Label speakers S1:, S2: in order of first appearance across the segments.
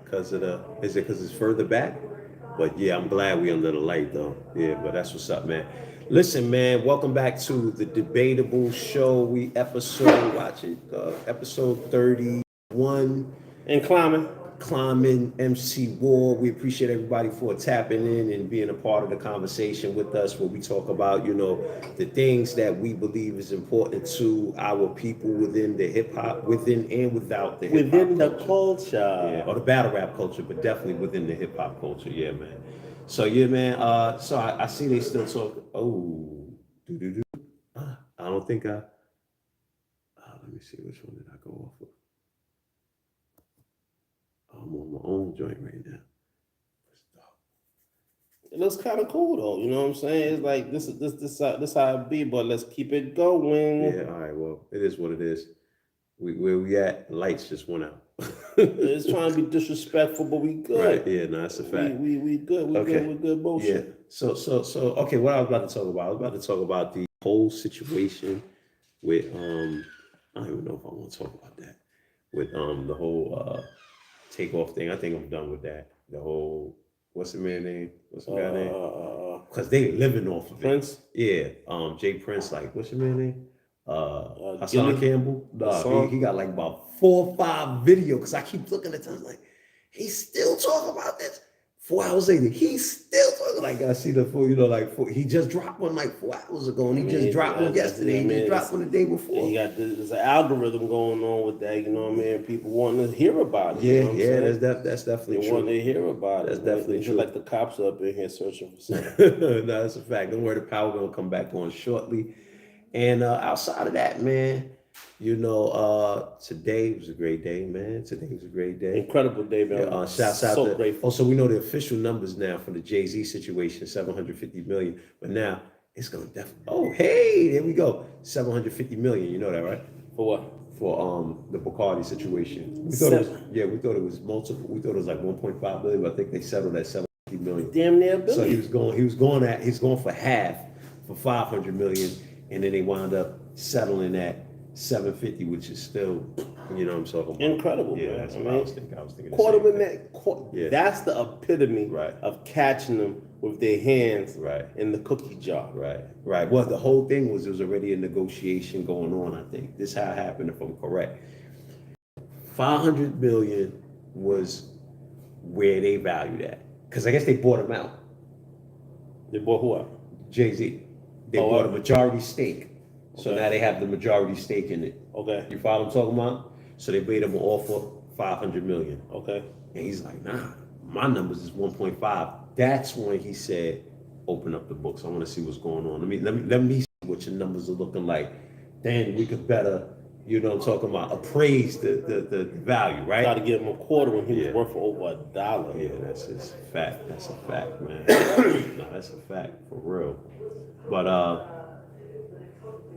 S1: because of the? Is it because it's further back? But yeah, I'm glad we under the light though. Yeah, but that's what's up, man. Listen, man, welcome back to the Debatable Show. We watch it, episode 31.
S2: And climbing.
S1: Climbing MC War. We appreciate everybody for tapping in and being a part of the conversation with us where we talk about, the things that we believe is important to our people within the hip hop, within and without the hip hop.
S2: Within the culture.
S1: Yeah, or the battle rap culture, but definitely within the hip hop culture. Yeah, man. So yeah, man. So I see they still talk. Oh, do. I don't think I. Let me see which one did I go off of. I'm on my own joint right now.
S2: It looks kind of cool though, you know what I'm saying? It's like this how it be, but let's keep it going.
S1: Yeah, all right. Well, it is what it is. Where we at? Lights just went out.
S2: It's trying to be disrespectful, but we good.
S1: Right? Yeah, no, that's a fact.
S2: We good. We
S1: Okay.
S2: good. We good bullshit.
S1: Yeah. So okay. What I was about to talk about? I was about to talk about the whole situation with I don't even know if I want to talk about that with the whole takeoff thing. I think I'm done with that. The whole what's the man name? What's the guy name? Because they living off of
S2: Prince?
S1: It. Yeah. Jay Prince. Like what's your man name? Hassan Campbell. He got like about 4 or 5 videos. Because I keep looking at times like he's still talking about this. 4 hours later, he's still talking. Like I see the full, he just dropped one like 4 hours ago, and he just dropped one yesterday. He just dropped one the day before.
S2: He got there's an algorithm going on with that. You know what I mean? People wanting to hear about it.
S1: Yeah,
S2: you know
S1: that's definitely
S2: they
S1: true.
S2: want to hear about
S1: That's
S2: it.
S1: definitely true.
S2: Like the cops are up in here searching for something.
S1: No, that's a fact. Don't worry, the power gonna come back on shortly. And outside of that, man, today was a great day, man. Today was a great day.
S2: Incredible day, man.
S1: Yeah, shouts out
S2: so
S1: to.
S2: grateful.
S1: Also, we know the official numbers now for the Jay-Z situation, 750 million. But now it's gonna definitely. Oh, hey, there we go, 750 million. You know that, right?
S2: For what?
S1: For the Bacardi situation. We thought it was multiple. We thought it was like 1.5 billion, but I think they settled at 750 million.
S2: Damn near a billion.
S1: So he's going for half for 500 million, and then they wound up settling at 750, which is still, you know what I'm talking about.
S2: Incredible.
S1: Yeah,
S2: man.
S1: that's what I was thinking. I was thinking.
S2: Quarter minute.
S1: Yeah.
S2: That's the epitome of catching them with their hands in the cookie jar.
S1: Right. Well, the whole thing was there was already a negotiation going on. I think this how it happened, if I'm correct. 500 million was where they valued at, because I guess they bought him out.
S2: They bought who out?
S1: Jay-Z. They bought a majority stake. So now they have the majority stake in it.
S2: Okay.
S1: You follow what I'm talking about? So they made him an offer 500 million.
S2: Okay.
S1: And he's like, nah, my numbers is 1.5. That's when he said, open up the books. I want to see what's going on. Let me see what your numbers are looking like. Then we could better, you know what I'm talking about, appraise the value, right?
S2: Got to give him a quarter when he was worth over $1.
S1: Yeah, that's a fact. That's a fact, man. No, that's a fact, for real. But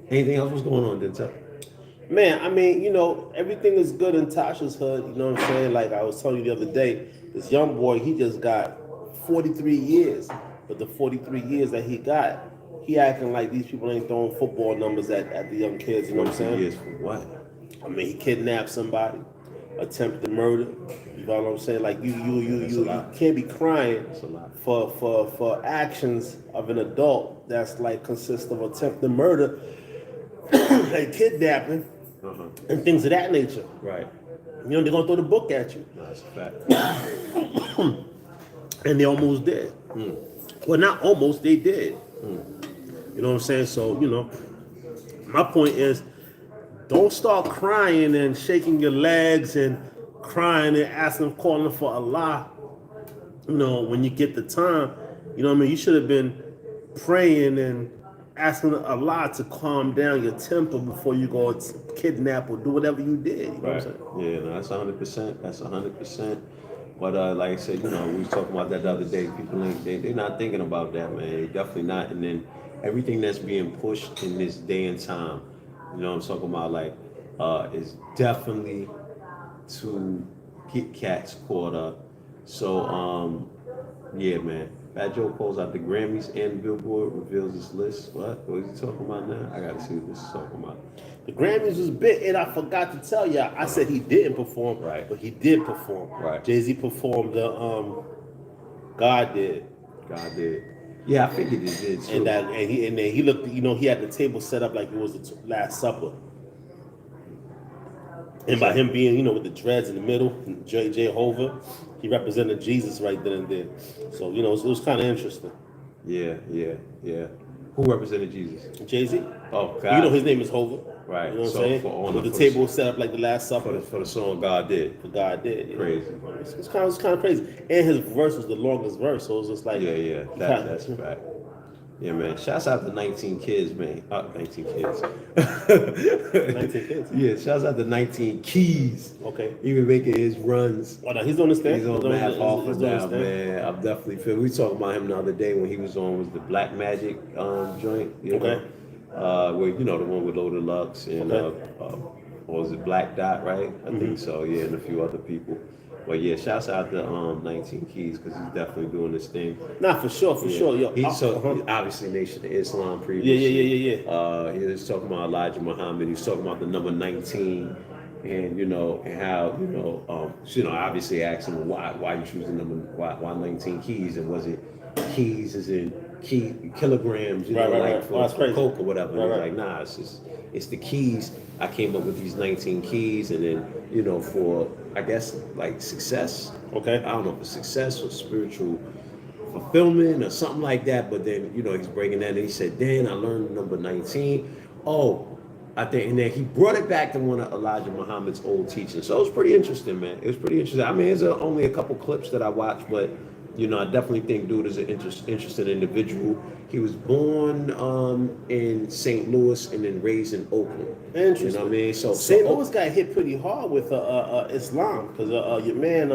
S1: anything else was going on, Denzel?
S2: Man, I mean, everything is good in Tasha's hood. You know what I'm saying? Like I was telling you the other day, this young boy, he just got 43 years. But the 43 years that he got, he acting like these people ain't throwing football numbers at the young kids. You know what I'm saying?
S1: Years for what?
S2: I mean, he kidnapped somebody, attempted murder. You know what I'm saying? Like you can't be crying for actions of an adult that's like consists of attempted murder and kidnapping and things of that nature.
S1: Right.
S2: They're gonna throw the book at you.
S1: No, that's a fact.
S2: And they almost did. Well, not almost, they did. You know what I'm saying? So, my point is, don't start crying and shaking your legs and crying and asking, calling for Allah. When you get the time, you know what I mean? You should have been praying and asking Allah to calm down your temper before you go kidnap or do whatever you did. You know what I'm saying?
S1: Yeah, no, that's 100%. That's 100%. But like I said, we was talking about that the other day. People they're not thinking about that, man. They definitely not. And then everything that's being pushed in this day and time, you know what I'm talking about, like, is definitely to get cats caught up. So, yeah, man. Fat Joe calls out the Grammys and Billboard reveals his list. What is he talking about now? I gotta see what this is talking about.
S2: The Grammys was big, and I forgot to tell y'all. I said he didn't perform,
S1: Right.
S2: but he did perform.
S1: Right.
S2: Jay-Z performed the God did.
S1: God did. Yeah, I figured he did too.
S2: And then he looked. He had the table set up like it was the Last Supper. And by him being, with the dreads in the middle, and Jehovah, he represented Jesus right then and there. So, it was kind of interesting.
S1: Yeah. Who represented Jesus?
S2: Jay-Z.
S1: Oh, God.
S2: His name is Hova.
S1: Right.
S2: You know what I'm saying? But the table was set up like the Last Supper.
S1: For the song God did.
S2: For God did. Yeah.
S1: Crazy.
S2: It's kind of crazy. And his verse was the longest verse, so it was just like...
S1: Yeah. That's a fact. Yeah, man. Shouts out to 19 kids, man. 19 kids.
S2: 19 kids?
S1: Yeah, shouts out to 19 Keys.
S2: Okay.
S1: Even making his runs.
S2: Oh, no, he's on the stand.
S1: He's on Math Office now, man. I'm definitely feeling. We talked about him the other day when he was on the Black Magic joint.
S2: Okay.
S1: Where the one with Loaded Lux and what was it, Black Dot, right? I think so. Yeah, and a few other people. But yeah, shouts out to 19 Keys because he's definitely doing this thing.
S2: Nah, for sure. Yo,
S1: He's obviously Nation of Islam previously.
S2: Yeah.
S1: He was talking about Elijah Muhammad. He was talking about the number 19, and and how obviously asked him why you choosing why 19 keys, and was it keys as in kilograms, for coke or whatever. And he's like, nah, it's the keys. I came up with these 19 keys, and then for I guess like success.
S2: Okay.
S1: I don't know if it's success or spiritual fulfillment or something like that. But then he's breaking that, and he said, "Dan, I learned number 19." Oh, I think, and then he brought it back to one of Elijah Muhammad's old teachings. So it was pretty interesting, man. It was pretty interesting. I mean, there's only a couple clips that I watched, but I definitely think dude is an interesting individual. He was born in St. Louis and then raised in Oakland.
S2: Interesting.
S1: You know what I mean? So
S2: St. Louis got hit pretty hard with Islam because your man.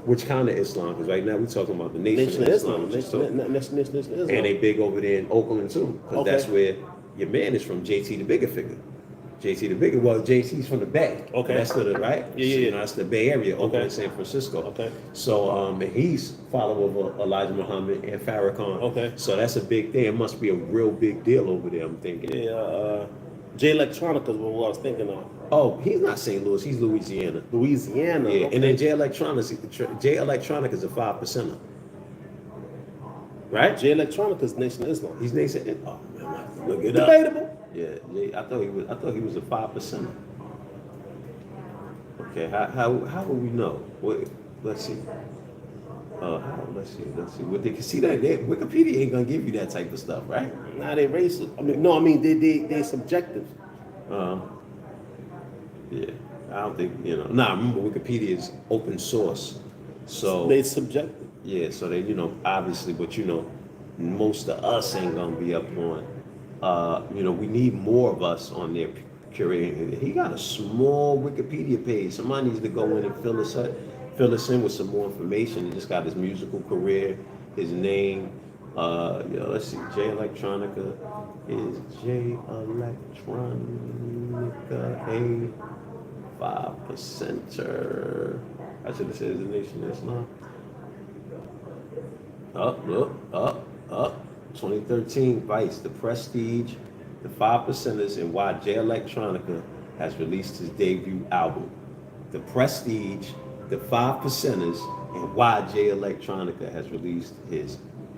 S1: Which kind of Islam? Because right now we're talking about the Nation of Islam.
S2: Nation of Islam.
S1: And they big over there in Oakland too, because that's where your man is from, JT the Bigger Figure. JT the Bigger, well, JT's from the Bay.
S2: Okay.
S1: That's the right?
S2: Yeah.
S1: So, that's the Bay Area, Oakland, San Francisco.
S2: Okay.
S1: So, and he's follower of Elijah Muhammad and Farrakhan.
S2: Okay.
S1: So that's a big thing. It must be a real big deal over there, I'm thinking.
S2: Yeah, Jay Electronica is what I was thinking of.
S1: Oh, he's not St. Louis, he's Louisiana.
S2: Yeah,
S1: okay. And then Jay Electronica is a 5%er. Right?
S2: Jay Electronica is Nation of Islam.
S1: He's Nation. Oh man, I have to look it up.
S2: Debatable.
S1: Yeah, I thought he was a 5%. Okay, how will we know? Let's see. Let's see. What they can see that Wikipedia ain't gonna give you that type of stuff, right?
S2: Nah, they racist. They subjective.
S1: Yeah, I don't think remember Wikipedia is open source, so
S2: they subjective.
S1: Yeah, so they obviously, but most of us ain't gonna be up on. We need more of us on there curating. He got a small Wikipedia page. Somebody needs to go in and fill us in with some more information. He just got his musical career, his name. Let's see. Jay Electronica is Jay Electronica a 5%er? I should have said the Nation of Islam. Up. 2013, Vice, The Prestige, The 5%ers, and why Jay Electronica has released his debut album. The Prestige, The 5%ers, and why Jay Electronica has released his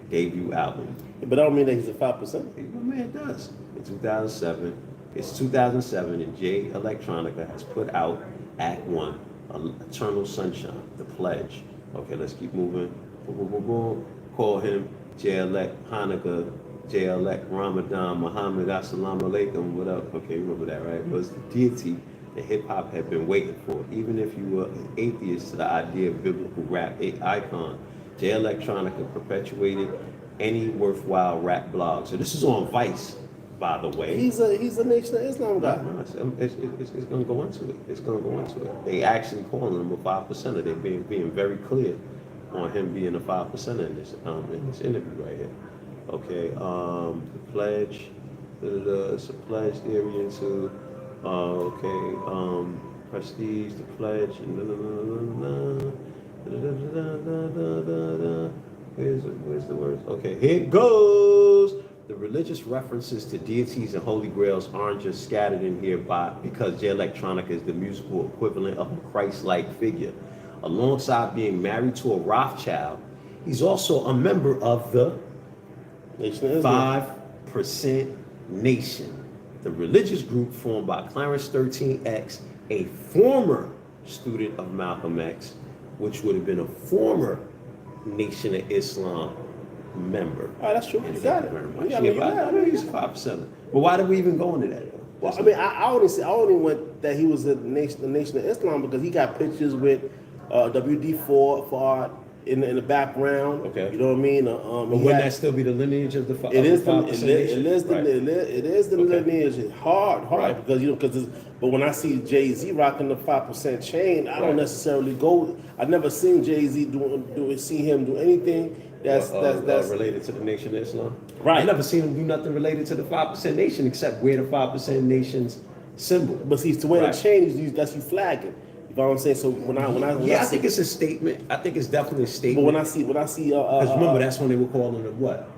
S1: debut album.
S2: But I don't mean that he's a 5%.
S1: My man does. It's 2007, and Jay Electronica has put out Act 1, Eternal Sunshine, The Pledge. Okay, let's keep moving. Boom. Call him Jay Elect Hanukkah, Jay Elect Ramadan, Muhammad, Assalamu Alaikum, what up? Okay, remember that, right? Was the deity that hip hop had been waiting for. Even if you were an atheist to the idea of biblical rap icon, Jay Electronica perpetuated any worthwhile rap blog. So this is on Vice, by the way.
S2: He's a Nation of Islam guy.
S1: No, it's going to go into it. It's going to go into it. They actually calling him a 5%er. They're being very clear on him being a 5%er in this interview right here. Okay, the pledge. It's a pledge theory into. Prestige, the pledge. Where's the words? Okay, here it goes. The religious references to deities and holy grails aren't just scattered in here because Jay Electronica is the musical equivalent of a Christ-like figure. Alongside being married to a Rothschild, he's also a member of the
S2: Nation of Islam.
S1: 5% Nation, the religious group formed by Clarence 13X, a former student of Malcolm X, which would have been a former Nation of Islam member.
S2: Oh, that's true. You got it.
S1: Very much.
S2: Yeah,
S1: I know he's 5%. But why did we even go into that?
S2: Well, I mean, I only went that he was the Nation of Islam because he got pictures with WD4 in the background.
S1: Okay.
S2: You know what I mean?
S1: But wouldn't that still be the lineage of the 5%?
S2: It is the
S1: Okay.
S2: lineage. It's hard,
S1: Right.
S2: because but when I see Jay-Z rocking the 5% chain, I don't necessarily go. I've never seen Jay-Z see him do anything that's
S1: related to the Nation of Islam.
S2: Right.
S1: I never seen him do nothing related to the 5% Nation except wear the 5% Nation's symbol.
S2: But see, to wear the chain, that's you flagging. You know what I'm saying? So when I
S1: think it's a statement. I think it's definitely a statement.
S2: But when I see,
S1: because remember, that's when they were calling him what?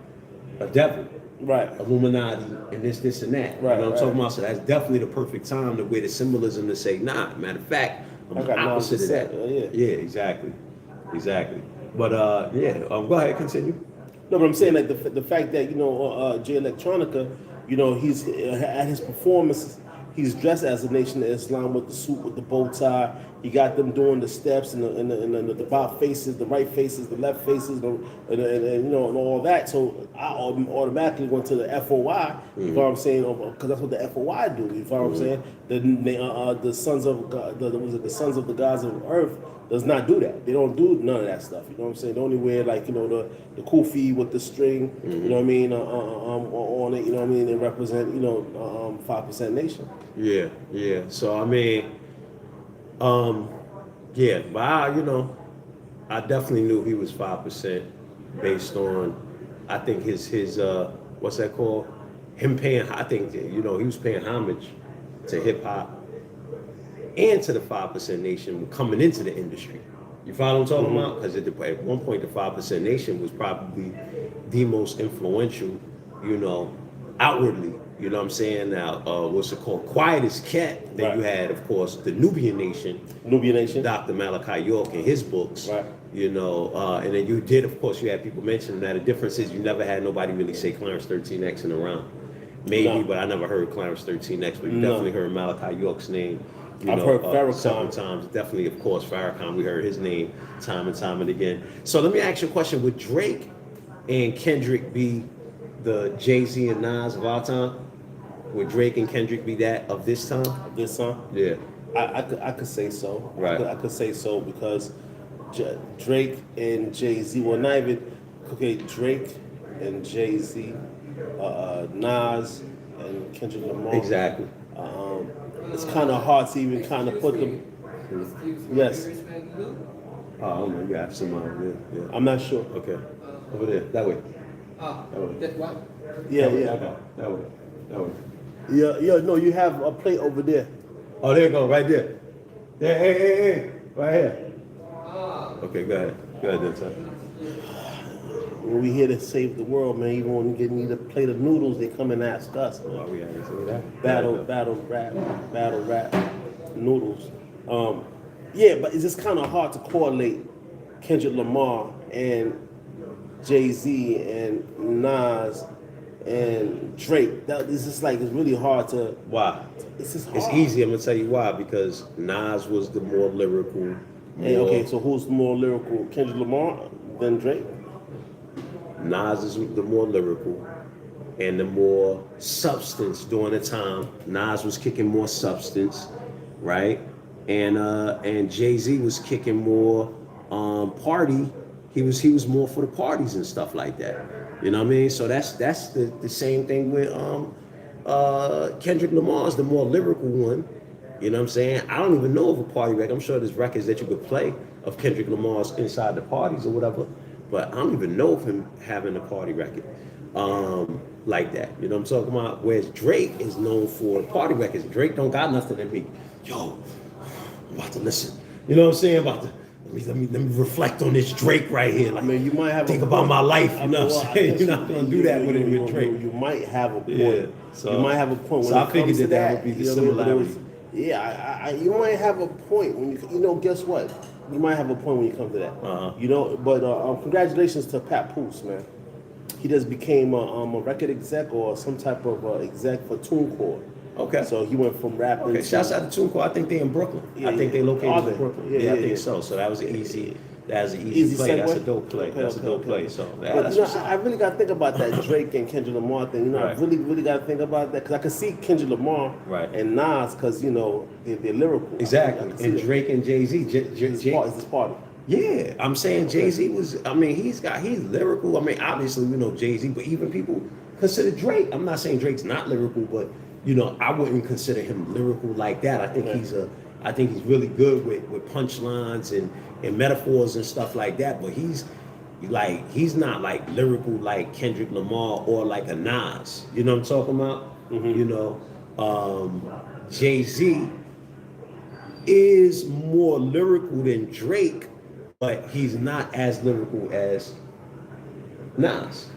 S1: A devil.
S2: Right.
S1: Illuminati and this and that.
S2: Right.
S1: You know what I'm talking about? So that's definitely the perfect time to wear the symbolism to say, nah, matter of fact, I'm the opposite of that. Yeah, exactly. But go ahead, continue.
S2: No, but I'm saying like the fact that Jay Electronica, he's at his performances, he's dressed as a Nation of Islam with the suit with the bow tie. He got them doing the steps and the about faces, the right faces, the left faces, and all that. So I automatically went to the FOI. You know what I'm saying? Because that's what the FOI do. You know what I'm saying? The sons of God, the sons of the gods of earth does not do that. They don't do none of that stuff. You know what I'm saying? They only wear the kufi with the string. You know what I mean? On it. You know what I mean? They represent 5% Nation.
S1: Yeah. So I mean. But I definitely knew he was 5% based on, I think his what's that called? Him paying, I think he was paying homage to hip hop and to the 5% Nation coming into the industry. You follow what I'm talking about? Because at one point the 5% Nation was probably the most influential, outwardly. You know what I'm saying? Now, what's it called? Quiet as Kept. Then you had, of course, the Nubian Nation. Dr. Malachi York and his books.
S2: Right.
S1: And then you did, of course, you had people mention that the difference is you never had nobody really say Clarence 13X in around. Maybe, but I never heard Clarence 13X, but you definitely heard Malachi York's name.
S2: I've heard Farrakhan
S1: several times. Definitely, of course, Farrakhan. We heard his name time and again. So let me ask you a question. Would Drake and Kendrick be the Jay-Z and Nas of our time? Would Drake and Kendrick be that of this time?
S2: This time?
S1: Yeah.
S2: I could say so.
S1: Right.
S2: I could say so because Drake and Jay-Z, well, not even, Drake and Jay-Z, Nas and Kendrick Lamar.
S1: Exactly.
S2: It's kind of hard to even kind of put them. Yes.
S1: Oh, you have somebody. Yeah.
S2: I'm not sure.
S1: Okay. Over there. That way.
S3: That what?
S2: Yeah.
S1: That way.
S2: Yeah, no, you have a plate over there.
S1: Oh, there you go, right there. Yeah, hey, right here. Okay, go ahead then, son.
S2: When we here to save the world, man, even when you need a plate of noodles, they come and ask us. Man.
S1: Oh, we haven't seen that.
S2: Battle rap, noodles. But it's just kind of hard to correlate Kendrick Lamar and Jay-Z and Nas and Drake. It's just like it's really hard to.
S1: Why?
S2: It's just hard.
S1: It's easy. I'm gonna tell you why. Because Nas was the more lyrical.
S2: So who's more lyrical, Kendrick Lamar than Drake?
S1: Nas is the more lyrical and the more substance during the time. Nas was kicking more substance, right? And Jay-Z was kicking more party. He was more for the parties and stuff like that. You know what I mean? So that's the same thing with Kendrick Lamar's the more lyrical one. You know what I'm saying? I don't even know of a party record. I'm sure there's records that you could play of Kendrick Lamar's inside the parties or whatever, but I don't even know of him having a party record like that. You know what I'm talking about? Whereas Drake is known for party records. Drake don't got nothing in me. Yo, I'm about to listen. You know what I'm saying? let me reflect on this Drake right here. Like,
S2: I mean, you might have
S1: think
S2: a
S1: about
S2: point.
S1: my life.
S2: I
S1: You
S2: mean,
S1: know
S2: well,
S1: what I'm
S2: I
S1: saying?
S2: guess
S1: You're not gonna do that with Drake.
S2: You might have a point.
S1: Yeah. So
S2: you might have a point.
S1: So
S2: When
S1: I
S2: it
S1: figured
S2: comes to
S1: that would be the
S2: you know what I mean? But
S1: similarity.
S2: yeah, you might have a point when you know. Guess what? You might have a point when you come to that.
S1: Uh-huh.
S2: You know, but congratulations to Pat Poose, man. He just became a record exec or some type of exec for TuneCore.
S1: Okay.
S2: So he went from rapping.
S1: Okay, shouts out to TuneCore. I think they're in Brooklyn.
S2: Yeah,
S1: I think
S2: yeah.
S1: they located
S2: Are they?
S1: in Brooklyn.
S2: Yeah,
S1: Yeah, I
S2: yeah,
S1: think
S2: yeah.
S1: so. So that was an easy play.
S2: segue?
S1: That's a dope play.
S2: Okay,
S1: That's a dope play.
S2: okay.
S1: So yeah,
S2: But
S1: that's
S2: you know,
S1: what's up.
S2: I really got to think about that Drake and Kendrick Lamar thing. You know,
S1: Right.
S2: I really got to think about that because I can see Kendrick Lamar
S1: Right.
S2: and Nas because you know they're lyrical.
S1: Exactly.
S2: I can see
S1: And
S2: it.
S1: Drake and Jay-Z.
S2: It's this party.
S1: Yeah, I'm saying Jay-Z was, I mean, he's lyrical. I mean, obviously we know Jay-Z, but even people consider Drake. I'm not saying Drake's not lyrical, but you know, I wouldn't consider him lyrical like that. I think I think he's really good with punchlines and metaphors and stuff like that, but he's not like lyrical like Kendrick Lamar or like a Nas. You know what I'm talking about?
S2: Mm-hmm.
S1: You know, Jay-Z is more lyrical than Drake, but he's not as lyrical as Nas.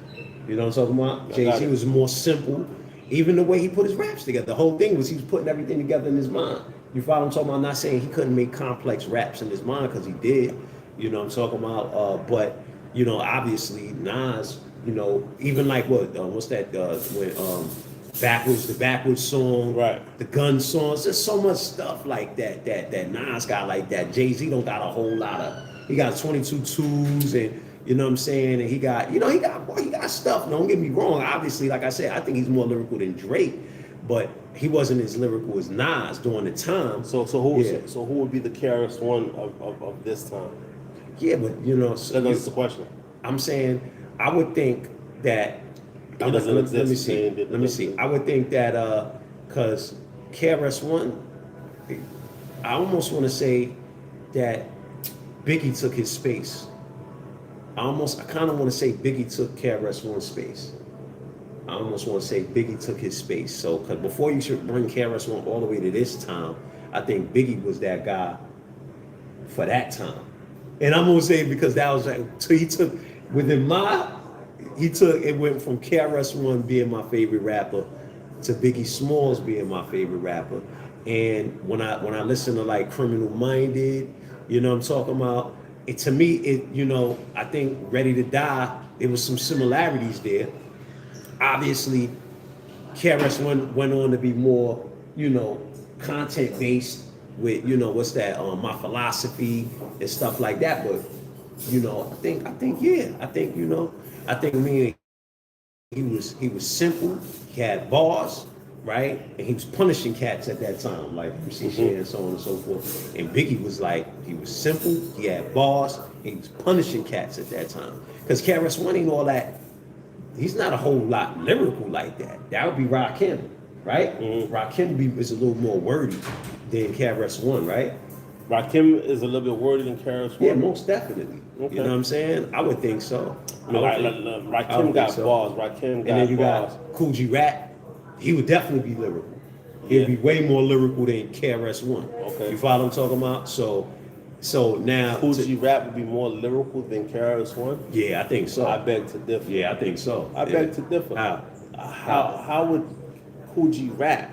S1: You know what I'm talking about? Jay-Z was more simple. Even the way he put his raps together. The whole thing was he was putting everything together in his mind. You follow what I'm talking about? I'm not saying he couldn't make complex raps in his mind because he did. You know what I'm talking about? But, you know, obviously Nas, you know, even like what's that, when the backwards song,
S2: Right.
S1: the gun songs, there's so much stuff like that Nas got like that. Jay-Z don't got a whole lot of, he got 22 twos and, you know what I'm saying? And he got stuff. Don't get me wrong. Obviously, like I said, I think he's more lyrical than Drake, but he wasn't as lyrical as Nas during the time.
S2: So who would be the KRS One of this time?
S1: Yeah, but you know,
S2: That's the question.
S1: I'm saying I would think that.
S2: It doesn't
S1: Let me
S2: exist,
S1: see.
S2: man.
S1: Let me see. I would think that because KRS One, I almost want to say that Biggie took his space. I kind of want to say Biggie took KRS One's space. I almost want to say Biggie took his space. So, because before you should bring KRS One all the way to this time, I think Biggie was that guy for that time. And I'm gonna say because that was like, so he took it went from KRS One being my favorite rapper to Biggie Smalls being my favorite rapper. And when I listen to like Criminal Minded, you know what I'm talking about? To me, you know, I think Ready to Die, there was some similarities there. Obviously, KRS One went on to be more, you know, content based with, you know, what's that, my philosophy and stuff like that. But, you know, I think, you know, I think me and he was simple, he had bars, right? And he was punishing cats at that time, like MC and so on and so forth. And Biggie was like, he was simple, he had bars, and he was punishing cats at that time. Because KRS One ain't all that, he's not a whole lot lyrical like that. That would be Rakim, right? Rakim is a little more wordy than KRS One, right?
S2: Rakim is a little bit wordy than KRS One.
S1: Yeah, most definitely.
S2: Okay.
S1: You know what I'm saying? I would think so.
S2: Rakim got bars. Rakim got bars.
S1: And then you got Cool G Rap. He would definitely be lyrical. He'd be way more lyrical than KRS One.
S2: Okay.
S1: You follow what I'm talking about? So now
S2: Cool G Rap would be more lyrical than KRS One.
S1: Yeah, I think so.
S2: I beg to differ.
S1: Yeah, I think so.
S2: I beg to differ. How would Cool G Rap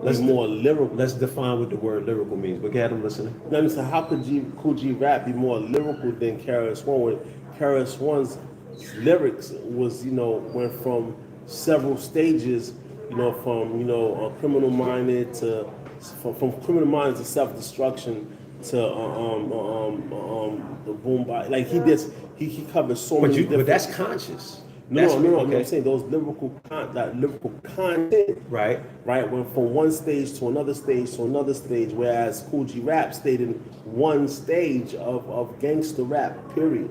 S2: be more lyrical?
S1: Let's define what the word lyrical means. But get them listening.
S2: Let me say, how could Cool G Rap be more lyrical than KRS One? When KRS One's lyrics was, you know, went from several stages, you know, from criminal minded to from criminal minded to self destruction to the boom bap. Like he covered so many different.
S1: But that's conscious.
S2: No.
S1: Okay.
S2: I'm saying those lyrical content,
S1: Right.
S2: went from one stage to another stage to another stage, whereas Cool G Rap stayed in one stage of gangster rap. Period.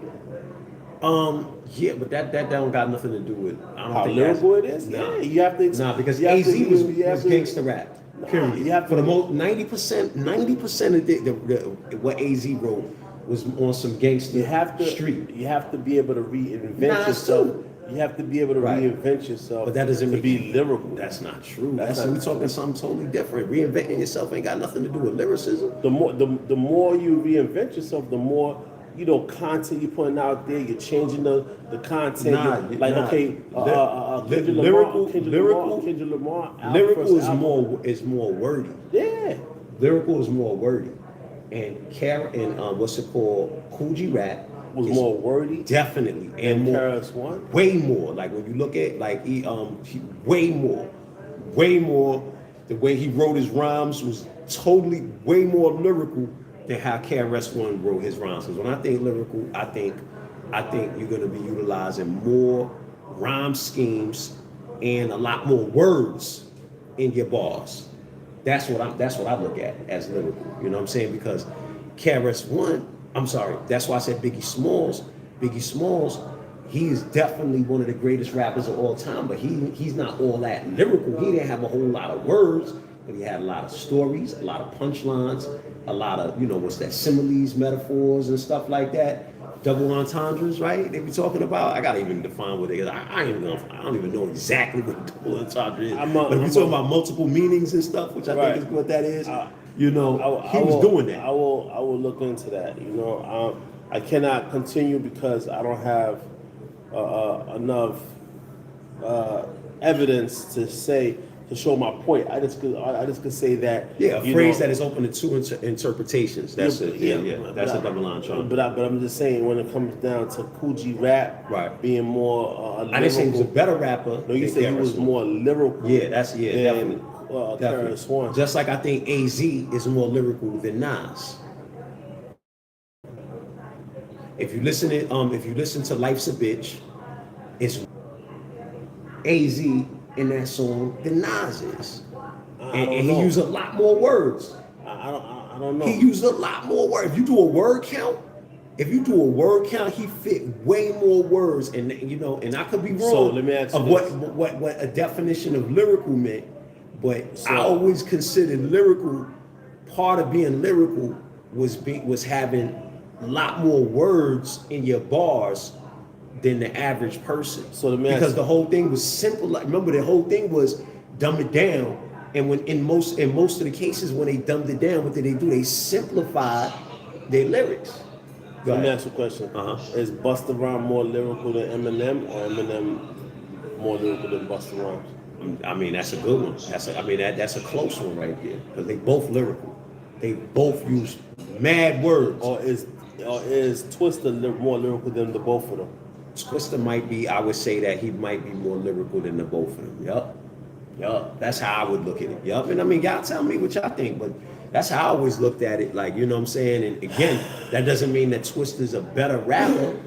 S1: Yeah, but that don't got nothing to do with
S2: How lyrical it is.
S1: Nah.
S2: Yeah, you have to.
S1: Because
S2: you have
S1: AZ
S2: to-
S1: was
S2: you have to-
S1: gangster rap. Period.
S2: you have
S1: For
S2: to-
S1: the most 90% of what AZ wrote was on some gangster
S2: You have to
S1: street.
S2: You have to be able to reinvent
S1: Nas
S2: yourself.
S1: too.
S2: You have to be able to
S1: Right.
S2: reinvent yourself.
S1: But that doesn't
S2: to
S1: make
S2: be lyrical.
S1: That's not true.
S2: That's
S1: That's
S2: not
S1: we talking something totally different. Reinventing yourself ain't got nothing to do with lyricism.
S2: The more you reinvent yourself, the more content you're putting out there. You're changing the content.
S1: Nah,
S2: like
S1: nah.
S2: okay, Kendrick
S1: Lyrical-
S2: Kendrick Lamar.
S1: Lyrical is more wordy.
S2: Yeah.
S1: Lyrical is more wordy, and what's it called? Coogee rap
S2: Was
S1: is
S2: more wordy.
S1: definitely and
S2: And
S1: more,
S2: KRS-One.
S1: way more. Like when you look at way more. The way he wrote his rhymes was totally way more lyrical than how KRS-One wrote his rhymes. Because when I think lyrical, I think you're gonna be utilizing more rhyme schemes and a lot more words in your bars. That's what I look at as lyrical. You know what I'm saying? Because KRS-One, I'm sorry, that's why I said Biggie Smalls. Biggie Smalls, he is definitely one of the greatest rappers of all time, but he's not all that lyrical. He didn't have a whole lot of words, but he had a lot of stories, a lot of punchlines, a lot of, similes, metaphors, and stuff like that. Double entendres, right? They be talking about. I gotta even define what they is. I don't even know exactly what a double entendre is. But if you talking about multiple meanings and stuff, which I think is what that is, he was doing that.
S2: I will look into that. I cannot continue because I don't have enough evidence to show my point. I just could say that.
S1: Yeah, a phrase that is open to two interpretations. That's it. Yeah. That's a double entendre.
S2: But I'm just saying when it comes down to Coogee rap,
S1: right,
S2: being more.
S1: I didn't say he was a better rapper.
S2: No, you said he was more lyrical.
S1: Yeah, definitely.
S2: KRS-One.
S1: Just like I think AZ is more lyrical than Nas. If you listen to Life's a Bitch, it's AZ in that song than Nas is. And he used a lot more words.
S2: I don't know.
S1: He used a lot more words. If you do a word count, he fit way more words. And I could be wrong.
S2: So let me ask you
S1: what a definition of lyrical meant. But I always considered lyrical, part of being lyrical was having a lot more words in your bars than the average person. Because the whole thing was simple. Like, remember, the whole thing was dumb it down. And when in most of the cases when they dumbed it down, what did they do? They simplified their lyrics.
S2: Let me ask you a question. Is Busta Rhymes more lyrical than Eminem, or Eminem more lyrical than Busta Rhymes?
S1: I mean, that's a good one. That's a close one right there, because they both lyrical. They both use mad words.
S2: Or is Twista more lyrical than the both of them?
S1: Twista might be. I would say that he might be more lyrical than the both of them. Yup. That's how I would look at it. Yup. And I mean, y'all tell me what y'all think, but that's how I always looked at it. Like, you know what I'm saying? And again, that doesn't mean that Twista's a better rapper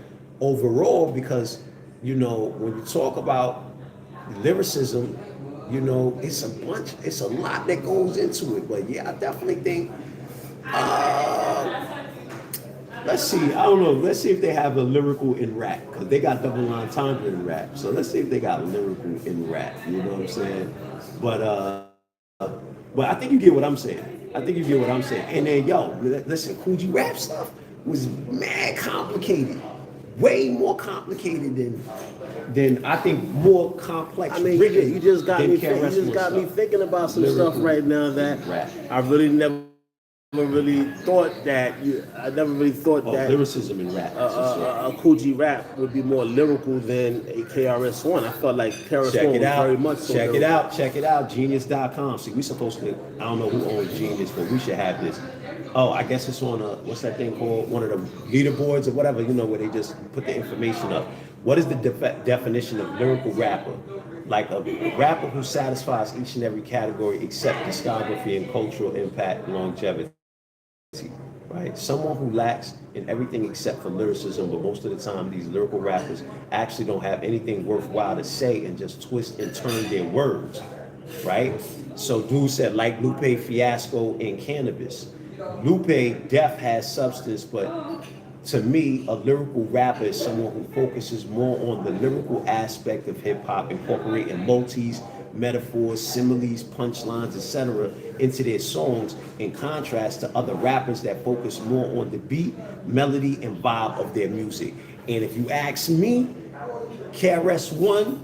S1: overall, because when you talk about lyricism, it's a lot that goes into it. But yeah, I definitely think let's see. I don't know. Let's see if they have a lyrical in rap, because they got double entendre in rap. So let's see if they got lyrical in rap. You know what I'm saying? But I think you get what I'm saying. And then listen, Coogee rap stuff was mad complicated, way more complicated than I think, more complex.
S2: I mean, you just got me thinking about some lyrical stuff right now that
S1: rap.
S2: I really never really thought that
S1: lyricism in rap.
S2: A Coogee rap would be more lyrical than a KRS-One. I felt like KRS-One was very much so lyrical.
S1: Check it out, Genius.com. See, we supposed to, I don't know who owns Genius, but we should have this. Oh, I guess it's on what's that thing called? One of the leaderboards or whatever, where they just put the information up. What is the definition of lyrical rapper? Like a rapper who satisfies each and every category except discography and cultural impact and longevity. Right? Someone who lacks in everything except for lyricism, but most of the time these lyrical rappers actually don't have anything worthwhile to say and just twist and turn their words. Right? So dude said, like Lupe Fiasco in Cannabis. Lupe, death has substance, but to me, a lyrical rapper is someone who focuses more on the lyrical aspect of hip-hop, incorporating multis, metaphors, similes, punchlines, etc. into their songs, in contrast to other rappers that focus more on the beat, melody, and vibe of their music. And if you ask me, KRS-One,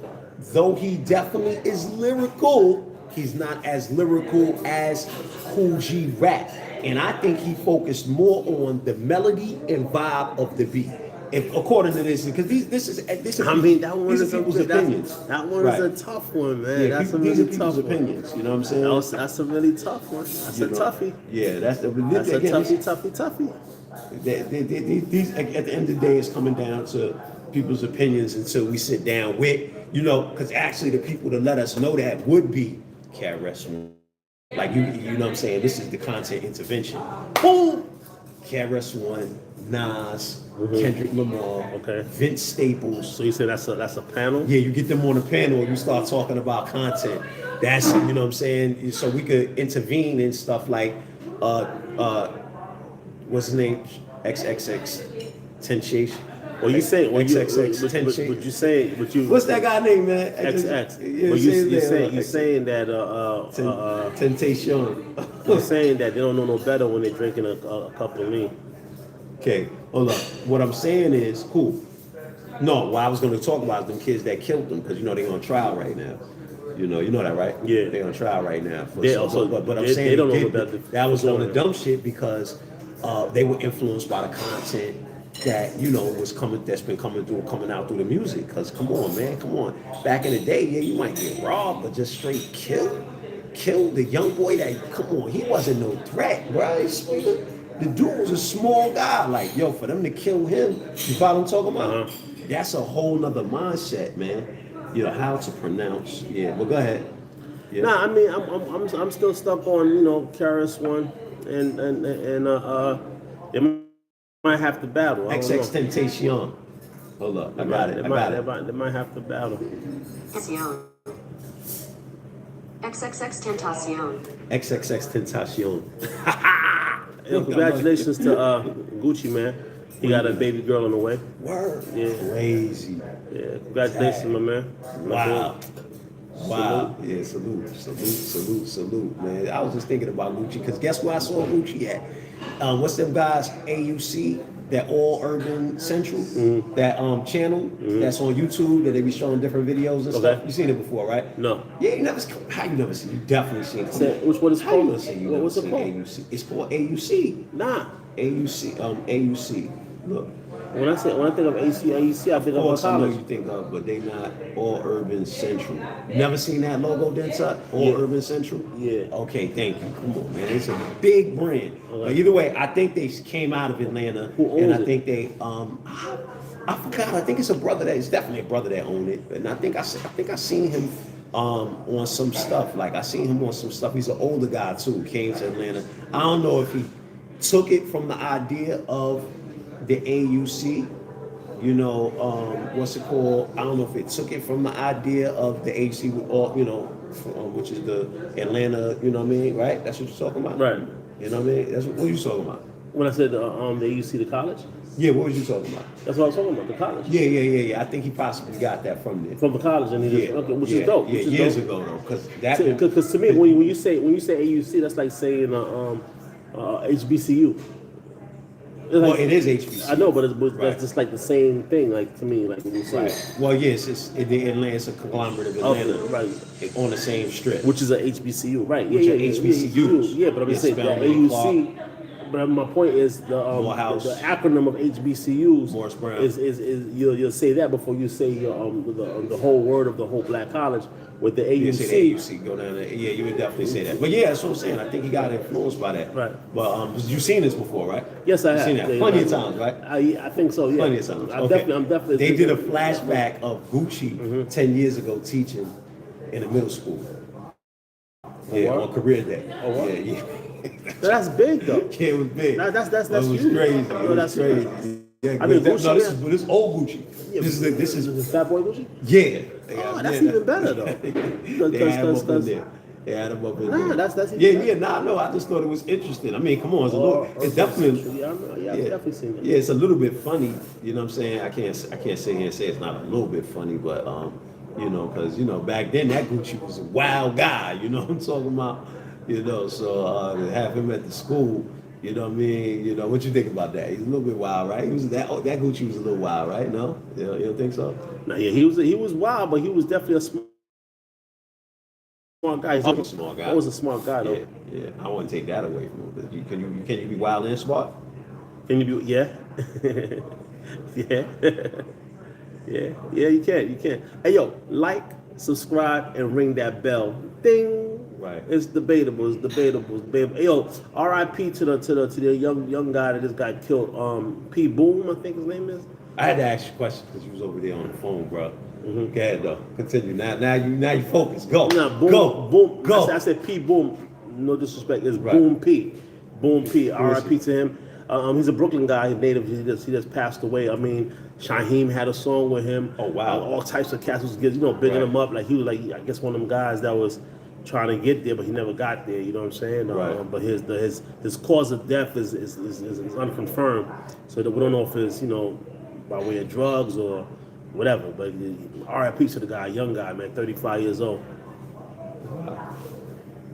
S1: though he definitely is lyrical, he's not as lyrical as Cool G rap. And I think he focused more on the melody and vibe of the beat. If, according to this, because this is
S2: I mean, that one
S1: these
S2: is
S1: are people's opinions.
S2: That one
S1: Right.
S2: is a tough one, man.
S1: Yeah,
S2: That's a
S1: these are
S2: really
S1: people's
S2: tough one.
S1: opinions. You know what I'm saying?
S2: That's a really tough one. That's
S1: You
S2: a
S1: know?
S2: toughie.
S1: Yeah, that's a
S2: That's a
S1: again,
S2: toughie.
S1: these at the end of the day, it's coming down to people's opinions until we sit down with, you know, because actually the people to let us know that would be KRS-One. Like you know what I'm saying? This is the content intervention. Boom! KRS-One, Nas, Kendrick Lamar,
S2: Okay.
S1: Vince Staples.
S2: So you say that's a panel?
S1: Yeah, you get them on the panel and you start talking about content. That's, you know what I'm saying? So we could intervene in stuff like what's his name? XXX Temptation.
S2: Well, you say
S1: XXX
S2: but
S1: Temptation.
S2: you saying but you
S1: What's that guy name, man?
S2: XX.
S1: Yeah,
S2: But you
S1: you
S2: saying that
S1: Temptation.
S2: you're saying that they don't know no better when they're drinking a cup of lean.
S1: Okay, hold up. What I'm saying is, cool. No, what I was going to talk about is them kids that killed them, because you know they're on trial right now. You know that, right?
S2: Yeah.
S1: They're on trial right now.
S2: They also-
S1: but I'm
S2: they
S1: saying
S2: don't know
S1: they
S2: about
S1: did-
S2: the-
S1: that was on the
S2: the-
S1: dumb shit because they were influenced by the content that coming out through the music. Because come on, man, come on. Back in the day, yeah, you might get robbed, but just straight kill the young boy. That come on, he wasn't no threat, bro. The dude was a small guy. Like, yo, for them to kill him, you follow what I'm talking about? That's a whole nother mindset, man. You know how to pronounce. Yeah, but go ahead. Yeah.
S2: Nah, I mean I'm still stuck on, you know, KRS-One and they might have to battle. I don't know.
S1: XX Temptation. Hold up, I got it.
S2: They might have to battle.
S4: Tentacion. XXX Tentacion.
S1: XXX Temptation.
S2: Yo, congratulations to Gucci, man. He got a baby girl on the way.
S1: Word.
S2: Yeah.
S1: Crazy.
S2: Yeah, congratulations, my man.
S1: Wow. Wow. Yeah, salute, man. I was just thinking about Gucci, because guess where I saw Gucci at? What's them guys, AUC, that All Urban Central, that channel that's on YouTube that they be showing different videos and stuff. You seen it before, right?
S2: No.
S1: Yeah, how you never seen? You definitely seen it.
S2: Which one is
S1: How you
S2: called?
S1: never seen? You never
S2: What's it
S1: seen
S2: called?
S1: AUC? It's called AUC.
S2: Nah.
S1: AUC. Look.
S2: When I think of AUC, I think
S1: Of
S2: of
S1: course, I know
S2: college.
S1: you think of, but they not All Urban Central. You never seen that logo, Dentuck? All
S2: Yeah.
S1: Urban Central?
S2: Yeah.
S1: Okay, thank you. Come on, man. It's a big brand. But either way, I think they came out of Atlanta,
S2: Who owns
S1: and I
S2: it?
S1: think they I forgot. I think it's a brother it's definitely a brother that owned it. And I think I seen him on some stuff. Like I seen him on some stuff. He's an older guy too. Came to Atlanta. I don't know if he took it from the idea of the AUC. You know, what's it called? I don't know if it took it from the idea of the AUC, which is the Atlanta, you know what I mean, right? That's what you're talking about?
S2: Right.
S1: You know what I mean? That's what you talking about?
S2: When I said the AUC, the college,
S1: Yeah, what was you talking about?
S2: that's what I was talking about, the college.
S1: Yeah. I think he possibly got that from there.
S2: From the college, and he just,
S1: Yeah,
S2: okay, which
S1: yeah,
S2: is dope.
S1: Yeah,
S2: which is
S1: years
S2: dope.
S1: ago though, because that.
S2: Because to me, when you say AUC, that's like saying HBCU. It's
S1: Well,
S2: like-
S1: it is HBC.
S2: I know, but
S1: Right.
S2: that's just like the same thing. Like to me, like when you say
S1: Right. Well, yes, it's a conglomerate of
S2: Okay,
S1: Atlanta,
S2: right.
S1: on the same strip.
S2: which is a HBCU, right?
S1: Which are HBCUs.
S2: Yeah, but I'm
S1: Yeah,
S2: just saying the
S1: Spelman,
S2: AUC. But my point is the
S1: Morehouse.
S2: the acronym of HBCUs
S1: Morris Brown.
S2: is you'll say that before you say the whole word of the whole black college with the
S1: You
S2: AUC.
S1: say the AUC, go down there. Yeah, you would definitely say that. But yeah, that's what I'm saying. I think he got influenced by that.
S2: Right.
S1: But you've seen this before, right?
S2: Yes, I
S1: You've
S2: have.
S1: seen that
S2: Yeah,
S1: plenty
S2: yeah.
S1: of times, right?
S2: I think so. Yeah,
S1: Plenty of times.
S2: I'm
S1: Okay.
S2: definitely.
S1: They did a flashback of Gucci
S2: Mm-hmm.
S1: 10 years ago teaching in a middle school. Yeah,
S2: what?
S1: on career day.
S2: Oh, what?
S1: Yeah.
S2: That's big though.
S1: Yeah, it was big.
S2: That's
S1: It was
S2: huge.
S1: crazy.
S2: No,
S1: It was
S2: that's
S1: crazy.
S2: huge.
S1: Yeah,
S2: I mean,
S1: but
S2: Gucci,
S1: this is old Gucci.
S2: Yeah,
S1: This is
S2: Fat Boy Gucci.
S1: yeah.
S2: Oh, that's even better though.
S1: They had him up in there. They had him up in
S2: Nah,
S1: there.
S2: that's even better.
S1: No, I just thought it was interesting. I mean, come on, it's
S2: Or
S1: definitely.
S2: Yeah, I know. Yeah, I've definitely seen that.
S1: Yeah, it's a little bit funny. You know what I'm saying? I can't sit here and say it's not a little bit funny, but because back then that Gucci was a wild guy. You know what I'm talking about? So to have him at the school, You know what I mean? You know, what you think about that? He's a little bit wild, right? He was that Gucci was a little wild, right? No? You don't think so?
S2: Now, yeah, he was wild, but he was definitely a smart guy.
S1: I'm a smart guy.
S2: I was a smart guy, though.
S1: Yeah. I wouldn't take that away from him. Can you be wild and smart?
S2: Can you be? Yeah, yeah, yeah. You can. Hey, yo, like, subscribe, and ring that bell. Ding.
S1: Right.
S2: It's debatable. It's debatable. It's debatable. Hey, yo, R.I.P. to the young guy that just got killed. P. Boom, I think his name is.
S1: I had to ask you a question because you was over there on the phone, bro. Mm-hmm. Go ahead, though. Continue. Now you focus. Go.
S2: Nah, boom,
S1: Go.
S2: boom.
S1: Go.
S2: I said P. Boom. No disrespect. It's
S1: Right.
S2: Boom P. Boom P. R.I.P.
S1: he?
S2: to him. He's a Brooklyn guy. He's native. He just passed away. I mean, Shaheem had a song with him.
S1: Oh, wow.
S2: All types of cats was bigging
S1: Right.
S2: him up. Like he was like, I guess one of them guys that was trying to get there, but he never got there. You know what I'm saying?
S1: Right.
S2: But his cause of death is unconfirmed. So that we don't know if it's by way of drugs or whatever. But R.I.P. to the guy, young guy, man, 35 years old.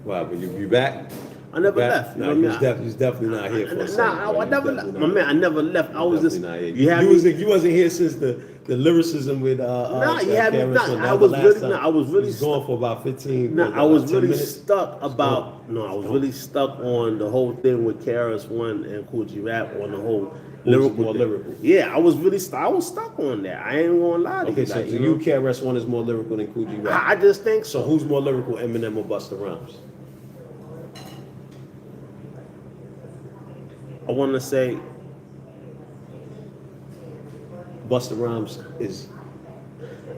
S1: Wow, but you back?
S2: I never
S1: Back?
S2: left. You
S1: No,
S2: know what I mean?
S1: he's definitely not here for a second.
S2: Nah,
S1: bro.
S2: I
S1: He's
S2: never
S1: definitely
S2: left.
S1: not
S2: My man, I
S1: here.
S2: never left. I was just
S1: Definitely not here.
S2: you had me.
S1: You wasn't here since the lyricism with
S2: Nah, you had me.
S1: Cameron
S2: Nah,
S1: Smith.
S2: I
S1: That
S2: was
S1: last
S2: really.
S1: time.
S2: Nah, I was really.
S1: He was going for about 15.
S2: Nah, I was
S1: 10
S2: really
S1: minutes.
S2: stuck about. No, I was really stuck on the whole thing with KRS One and Cool G Rap on the whole lyrical.
S1: more
S2: thing.
S1: lyrical?
S2: Yeah, I was really. I was stuck on that. I ain't gonna lie to
S1: Okay,
S2: you.
S1: so
S2: like,
S1: to
S2: you
S1: you,
S2: know?
S1: KRS-One is more lyrical than Cool G Rap.
S2: I just think
S1: So
S2: so.
S1: who's more lyrical, Eminem or Busta Rhymes?
S2: I want to say
S1: Busta Rhymes is.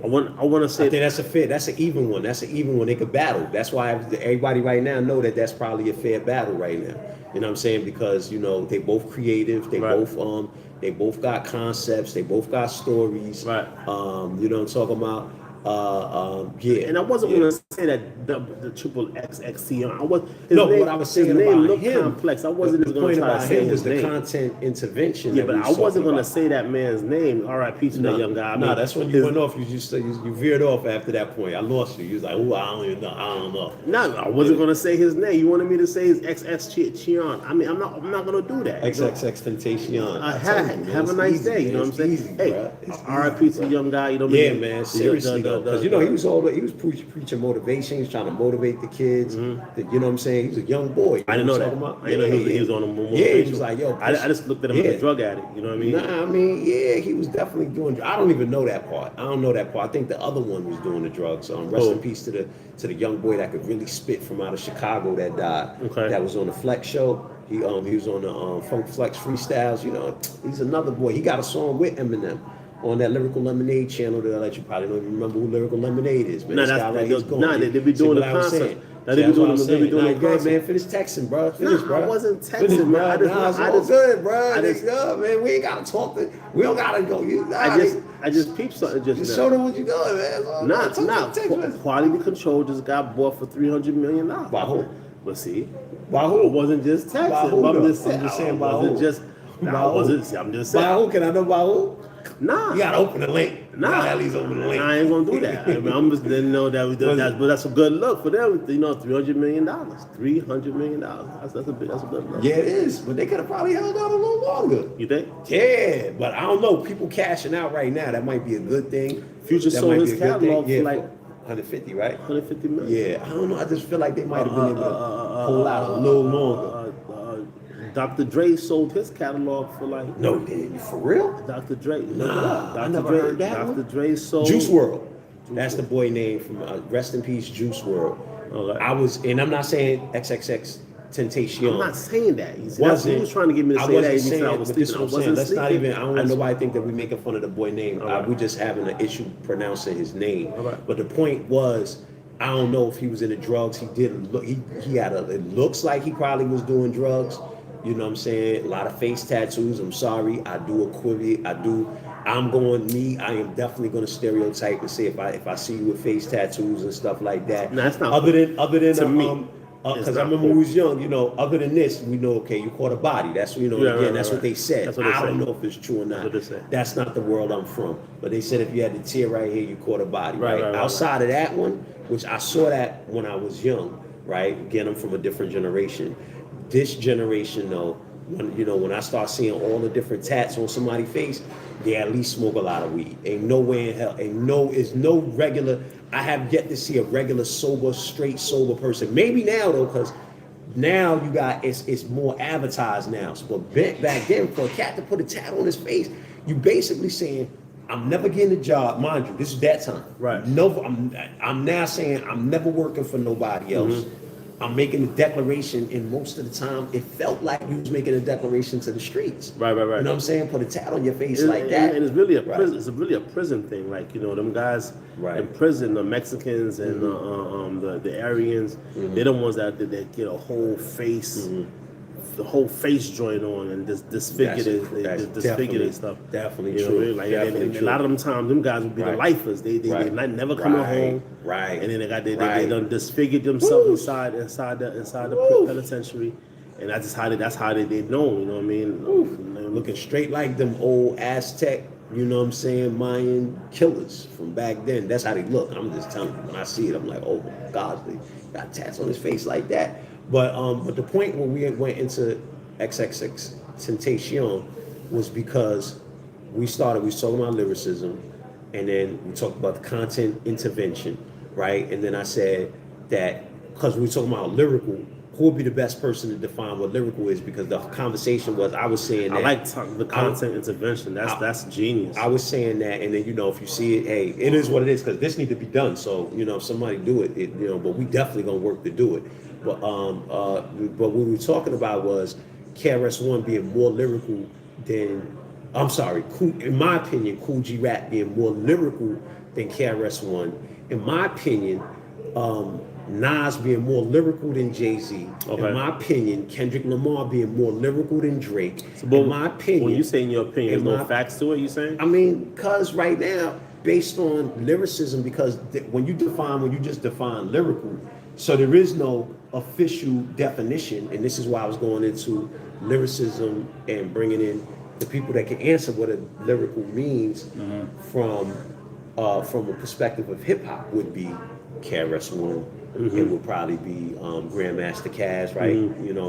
S2: I want to
S1: I
S2: say
S1: think that's an even one. That's an even one. They could battle. That's why everybody right now know that that's probably a fair battle right now. You know what I'm saying? Because they both creative. They
S2: Right.
S1: both got concepts. They both got stories.
S2: Right.
S1: You know what I'm talking about? Yeah.
S2: And I wasn't
S1: yeah.
S2: gonna say that the triple XXC. I was
S1: No, but what I was saying
S2: his name
S1: about
S2: looked
S1: him,
S2: complex. I wasn't
S1: the
S2: even gonna
S1: point
S2: try to
S1: about
S2: say
S1: him was
S2: his
S1: the
S2: name.
S1: content intervention.
S2: Yeah,
S1: that
S2: but
S1: we
S2: I
S1: was
S2: wasn't
S1: talking
S2: gonna
S1: about.
S2: say that man's name. R.I.P. to that young guy. I mean,
S1: That's when you went off. You veered off after that point. I lost you. You was like, oh, I don't even know. I don't know.
S2: No, I wasn't gonna say his name. You wanted me to say his XX Chion. I mean, I'm not gonna do that.
S1: XXX Temptation.
S2: Have a nice day. You know what I'm saying? Hey, R.I.P. to the young guy. You know what I
S1: Yeah,
S2: mean?
S1: man. Seriously though, because he was preaching motivation. He was trying to motivate the kids. You know what I'm saying? He was a young boy. You
S2: I didn't know that.
S1: what I'm talking
S2: I didn't know he was on a
S1: about? Yeah, he was like, yo.
S2: I just looked at him as a drug addict. You know what I mean?
S1: Nah, I mean, yeah, he was definitely doing. I don't even know that part. I don't know that part. I think the other one was doing the drugs. Rest in peace to the young boy that could really spit from out of Chicago that died.
S2: Okay.
S1: That was on the Flex show. He was on the Funk Flex Freestyles. He's another boy. He got a song with Eminem on that Lyrical Lemonade channel that I let you probably don't even remember who Lyrical Lemonade is, man.
S2: Nah,
S1: This guy right here's going.
S2: they be doing the concert. They be doing the concert.
S1: Man, finish texting, bro. Finish, bro.
S2: I wasn't texting,
S1: Finish,
S2: bro. I
S1: it's all
S2: just
S1: good, bro.
S2: I just-
S1: Man. We ain't gotta talk. We don't gotta go.
S2: I just peeped something just
S1: Just
S2: now.
S1: show them what you doing, man.
S2: Quality Control just got bought for $300 million.
S1: By who?
S2: But see,
S1: By
S2: I
S1: who?
S2: wasn't just texting.
S1: By who,
S2: I'm
S1: though?
S2: just saying.
S1: I'm just saying
S2: I
S1: by
S2: wasn't
S1: who?
S2: just.
S1: By
S2: I
S1: who?
S2: wasn't. I'm just
S1: By
S2: saying.
S1: who? Can I know by who?
S2: Nah.
S1: You gotta open the link. You
S2: Nah,
S1: gotta at least open the link.
S2: I ain't gonna do that. I mean, I'm just didn't know that. But that's a good look for them. $300 million. $300 million. That's a good look.
S1: Yeah, it is. But they could have probably held out a little longer.
S2: You think?
S1: Yeah, but I don't know. People cashing out right now. That might be a good thing.
S2: Future
S1: That
S2: sold
S1: might be
S2: his
S1: a good thing.
S2: catalog
S1: Yeah,
S2: for like
S1: 150, right?
S2: 150 million.
S1: Yeah, I don't know. I just feel like they might have been able to hold out a little longer.
S2: Dr. Dre sold his catalog for like.
S1: No, damn, for real?
S2: Dr. Dre.
S1: Nah, I never
S2: Dre,
S1: heard that
S2: Dr.
S1: one.
S2: Dre sold.
S1: Juice World. That's the boy name from Rest in Peace, Juice World.
S2: Okay.
S1: And I'm not saying XXX Temptation.
S2: I'm not saying that. He
S1: Wasn't,
S2: was trying to get me to
S1: I
S2: say
S1: wasn't
S2: that. He
S1: saying,
S2: said I was
S1: but this is
S2: sleeping.
S1: what I'm saying. Let's not even. I don't want
S2: just-
S1: nobody think that we making fun of the boy name.
S2: Right.
S1: We just having an issue pronouncing his name.
S2: Right.
S1: But the point was, I don't know if he was into drugs. He didn't look. He had a. It looks like he probably was doing drugs. You know what I'm saying? A lot of face tattoos. I'm sorry. I do equivocate. I am definitely going to stereotype and say if I see you with face tattoos and stuff like that.
S2: No, that's not
S1: Other than
S2: to me.
S1: because I remember when we was young, other than this, we know, okay, you caught a body. That's, that's what they said.
S2: That's what they
S1: I don't
S2: say.
S1: know if it's true or not.
S2: That's what they say.
S1: That's not the world I'm from. But they said if you had the tear right here, you caught a body.
S2: Right.
S1: Outside of that one, which I saw that when I was young, right? Again, I'm from a different generation. This generation, though, when I start seeing all the different tats on somebody's face, they at least smoke a lot of weed. Ain't no way in hell, it's no regular. I have yet to see a regular straight sober person. Maybe now though, because now you got it's more advertised now. So, but back then, for a cat to put a tat on his face, you basically saying, I'm never getting a job. Mind you, this is that time.
S2: Right.
S1: No, I'm now saying I'm never working for nobody else.
S2: Mm-hmm.
S1: I'm making a declaration, and most of the time, it felt like you was making a declaration to the streets.
S2: Right.
S1: You know what I'm saying? Put a tat on your face like
S2: And
S1: that.
S2: it's really a
S1: Right.
S2: prison. It's really a prison thing. Like them guys
S1: Right.
S2: in prison, the Mexicans and the Aryans, they're the ones that get a whole face, the whole face joint on and disfigure their stuff.
S1: Definitely
S2: You know
S1: true.
S2: what I mean? Like,
S1: Definitely
S2: and
S1: true.
S2: a lot of them times, them guys would be the
S1: Right.
S2: lifers. They never coming home.
S1: Right.
S2: And then they
S1: Right.
S2: done disfigured themselves
S1: Woo.
S2: inside the
S1: Woo.
S2: penitentiary, and that's how they know. You know what I mean?
S1: Looking straight like them old Aztec, you know what I'm saying, Mayan killers from back then. That's how they look. I'm just telling you. When I see it, I'm like, oh my God, they got tats on his face like that. But the point where we went into XXX Tentacion was because we was talking about lyricism, and then we talked about the content intervention, right? And then I said that because we were talking about lyrical, who would be the best person to define what lyrical is? Because the conversation was, I was saying that
S2: I like the content intervention. That's genius.
S1: I was saying that, and then if you see it, hey, it is what it is, because this need to be done. So if somebody do it, but we definitely gonna work to do it. But what we were talking about was KRS-One being more lyrical than, I'm sorry, in my opinion, Kool G Rap being more lyrical than KRS-One. In my opinion, Nas being more lyrical than Jay-Z.
S2: Okay.
S1: In my opinion, Kendrick Lamar being more lyrical than Drake.
S2: So,
S1: In my opinion,
S2: when you say in your opinion,
S1: in
S2: there's no
S1: my-
S2: facts to it. You saying?
S1: I mean, because right now, based on lyricism, because when you just define lyrical, so there is no official definition, and this is why I was going into lyricism and bringing in the people that can answer what a lyrical means from a perspective of hip hop would be KRS-One. It would probably be Grandmaster Caz, right?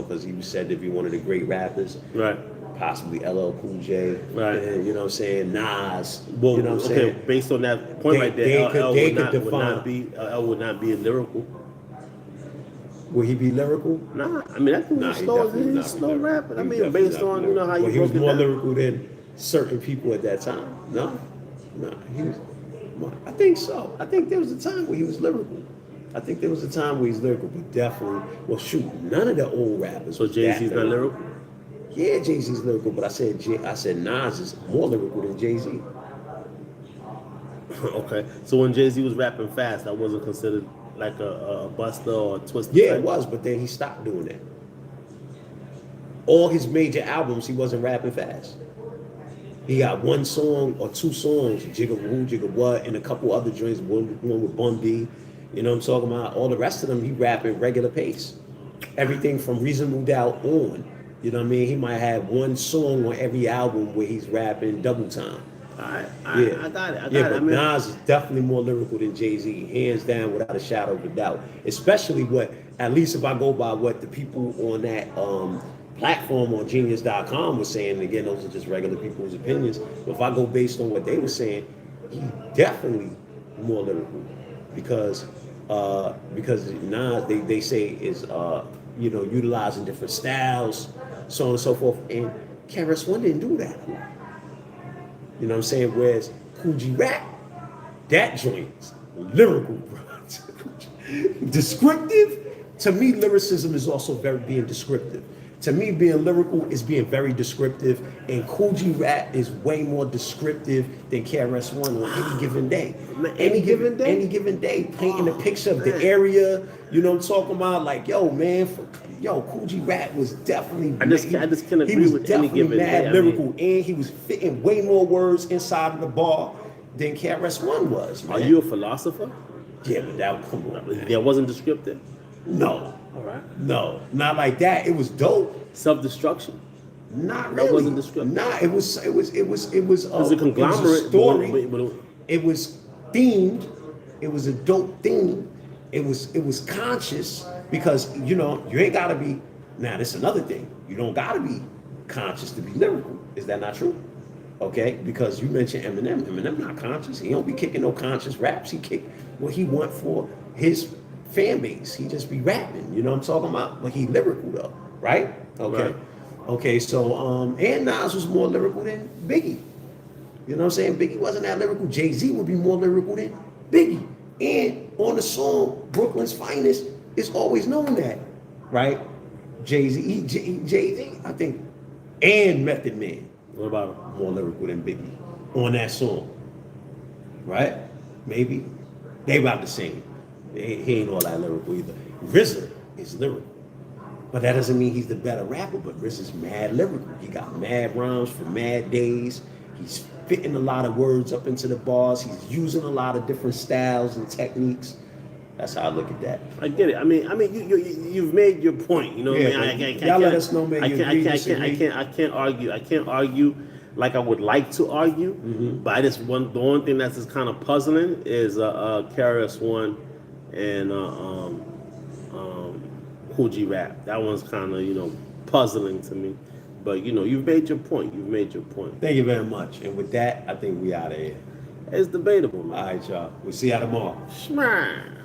S1: Because he was said to be one of the great rappers.
S2: Right.
S1: Possibly LL Cool J,
S2: Right.
S1: And, you know what I'm saying, Nas,
S2: Well,
S1: you know what I'm saying.
S2: based on that point right there,
S1: they
S2: LL
S1: could
S2: would not be lyrical.
S1: Would he be lyrical?
S2: Nah, I mean that
S1: Nah,
S2: was
S1: he
S2: slow.
S1: definitely
S2: He's
S1: not
S2: slow
S1: lyrical.
S2: rapping. I
S1: He
S2: mean,
S1: definitely
S2: based
S1: not
S2: on
S1: lyrical.
S2: how you
S1: Well, he was
S2: broke it
S1: more
S2: down.
S1: lyrical than certain people at that time. No, he was. I think so. I think there was a time where he was lyrical. I think there was a time where he's lyrical, but definitely. Well, shoot, none of the old rappers.
S2: So
S1: was
S2: Jay-Z's
S1: that
S2: not lyrical.
S1: Yeah, Jay-Z's lyrical, but I said Nas is more lyrical than Jay-Z.
S2: Okay, so when Jay-Z was rapping fast, that wasn't considered like a Buster or a Twister.
S1: Yeah,
S2: type?
S1: it was, but then he stopped doing that. All his major albums, he wasn't rapping fast. He got one song or two songs, Jigga Who, Jigga What, and a couple other joints, one with Bun B. You know what I'm talking about? All the rest of them, he rapping regular pace. Everything from Reasonable Doubt on. You know what I mean? He might have one song on every album where he's rapping double time.
S2: I got it.
S1: But Nas is definitely more lyrical than Jay-Z, hands down, without a shadow of a doubt. Especially at least if I go by what the people on that platform on Genius.com was saying. Again, those are just regular people's opinions. But if I go based on what they were saying, he definitely more lyrical because Nas they say is utilizing different styles, so on and so forth. And KRS-One didn't do that. You know what I'm saying? Whereas Kool G Rap, that joint's lyrical, bro. Descriptive. To me, lyricism is also being descriptive. To me, being lyrical is being very descriptive, and Kool G Rap is way more descriptive than KRS-One on any given day. Any given day, painting a picture of the area. You know what I'm talking about? Like, yo, man, Kool G Rap was definitely.
S2: I just can't agree with any given day.
S1: Lyrical, and he was fitting way more words inside of the bar than KRS-One was. Man.
S2: Are you a philosopher?
S1: Yeah, but come on. Man.
S2: That wasn't descriptive.
S1: No.
S2: All right.
S1: No, not like that. It was dope.
S2: Self-destruction.
S1: Not really.
S2: That wasn't descriptive.
S1: Nah, it was a
S2: conglomerate.
S1: It was a story.
S2: But
S1: It was themed. It was a dope theme. It was conscious because you ain't gotta be. Now this is another thing. You don't gotta be conscious to be lyrical. Is that not true? Okay, because you mentioned Eminem. Eminem not conscious. He don't be kicking no conscious raps. He kick what he want for his fan base. He just be rapping. You know what I'm talking about? But he lyrical though, right? Okay.
S2: Right.
S1: Okay, so and Nas was more lyrical than Biggie. You know what I'm saying? Biggie wasn't that lyrical. Jay-Z would be more lyrical than Biggie. And on the song, Brooklyn's Finest, it's always known that, right? Jay-Z, I think, and Method Man,
S2: What about him?
S1: more lyrical than Biggie on that song, right? Maybe. They about the same. He ain't all that lyrical either. RZA is lyrical. But that doesn't mean he's the better rapper, but RZA's mad lyrical. He got mad rhymes for mad days. He's fitting a lot of words up into the bars. He's using a lot of different styles and techniques. That's how I look at that.
S2: I get it. I mean, you've made your point. You know what
S1: Yeah,
S2: I mean?
S1: y'all let us know, man.
S2: I
S1: You
S2: can't,
S1: agree,
S2: I can't, I
S1: disagree?
S2: can't, I can't argue. I can't argue like I would like to argue. But the one thing that's just kind of puzzling is KRS One and Cool G Rap. That one's kind of puzzling to me. But you've made your point. You've made your point.
S1: Thank you very much. And with that, I think we out of here.
S2: It's debatable, man.
S1: All right, y'all. We'll see y'all tomorrow.
S2: Schmah.